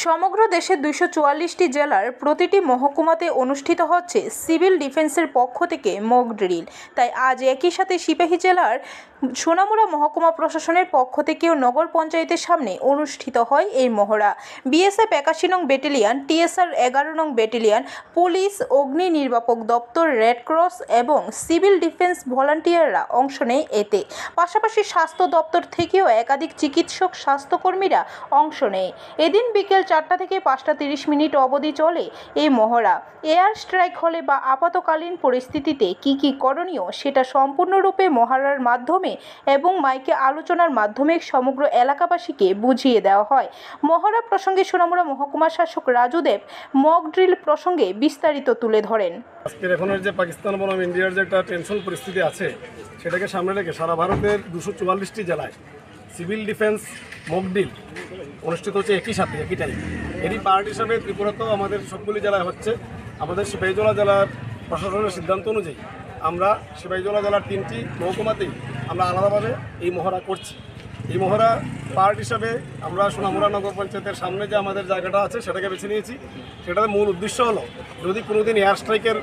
সমগ্র দেশের ২৪৪টি জেলার প্রতিটি মহকুমাতে অনুষ্ঠিত হচ্ছে সিভিল ডিফেন্সের পক্ষ থেকে মক ড্রিল। তাই আজ একই সাথে সিপাহী জেলার সোনামুড়া মহকুমা প্রশাসনের পক্ষ থেকেও নগর পঞ্চায়েতের সামনে অনুষ্ঠিত হয় এই মহড়া। বিএসএফ ৮১ নং ব্যাটালিয়ন, টিএসআর ১১ নং ব্যাটালিয়ন, পুলিশ, অগ্নি নির্বাপক দপ্তর, রেড ক্রস এবং সিভিল ডিফেন্স ভলান্টিয়াররা অংশ নেয় এতে। পাশাপাশি স্বাস্থ্য দপ্তর থেকেও একাধিক চিকিৎসক, স্বাস্থ্যকর্মীরা অংশ নেয়। এদিন বিকেল ৪টা থেকে ৫টা ৩০ মিনিট অবধি চলে এই মহড়া। এয়ার স্ট্রাইক হলে বা আপাতকালীন পরিস্থিতিতে কি করণীয় সেটা সম্পূর্ণরূপে মহড়ার মাধ্যমে এবং মাইকে আলোচনার মাধ্যমে সমগ্র এলাকাবাসীকে বুঝিয়ে দেওয়া হয়। মহড়া প্রসঙ্গে সোনামুড়া মহকুমা শাসক রাজু দেব মক ড্রিল প্রসঙ্গে বিস্তারিত তুলে ধরেন। আজকের এখনের যে পাকিস্তান বনাম ইন্ডিয়ার যে একটা টেনশন পরিস্থিতি আছে সেটাকে সামনে রেখে সারা ভারতের ২৪৪টি জেলায় সিভিল ডিফেন্স মক ড্রিল অনুষ্ঠিত হচ্ছে একই সাথে একই টাইম। এরই পার্ট হিসাবে ত্রিপুরাতেও আমাদের সবগুলি জেলায় হচ্ছে। আমাদের সিপাহীজলা জেলার প্রশাসনের সিদ্ধান্ত অনুযায়ী আমরা সিপাহীজলা জেলার ৩টি মহকুমাতেই আমরা আলাদাভাবে এই মহড়া করছি। এই মহড়া পার্ট হিসাবে আমরা সোনামুড়া নগর পঞ্চায়েতের সামনে যে আমাদের জায়গাটা আছে সেটাকে বেছে নিয়েছি। সেটার মূল উদ্দেশ্য হলো যদি কোনো দিন এয়ার স্ট্রাইকের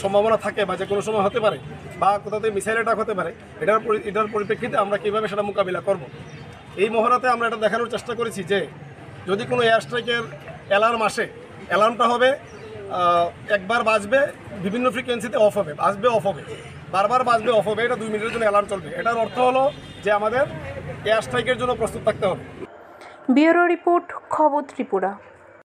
সম্ভাবনা থাকে বা যে কোনো সময় হতে পারে বা কোথাও থেকে মিসাইল অ্যাটাক হতে পারে, এটার পরিপ্রেক্ষিতে আমরা কীভাবে সেটা মোকাবিলা করব। এই মহড়াতে আমরা এটা দেখানোর চেষ্টা করেছি যে যদি কোনো এয়ার স্ট্রাইকের অ্যালার্ম আসে, অ্যালার্মটা হবে একবার বাজবে, বিভিন্ন ফ্রিকোয়েন্সিতে অফ হবে, বাজবে অফ হবে, বারবার বাজবে অফ হবে। এটা ২ মিনিটের জন্য অ্যালার্ম চলবে। এটার অর্থ হলো যে আমাদের এয়ার স্ট্রাইকের জন্য প্রস্তুত থাকতে হবে। ব্যুরো রিপোর্ট, খবর ত্রিপুরা।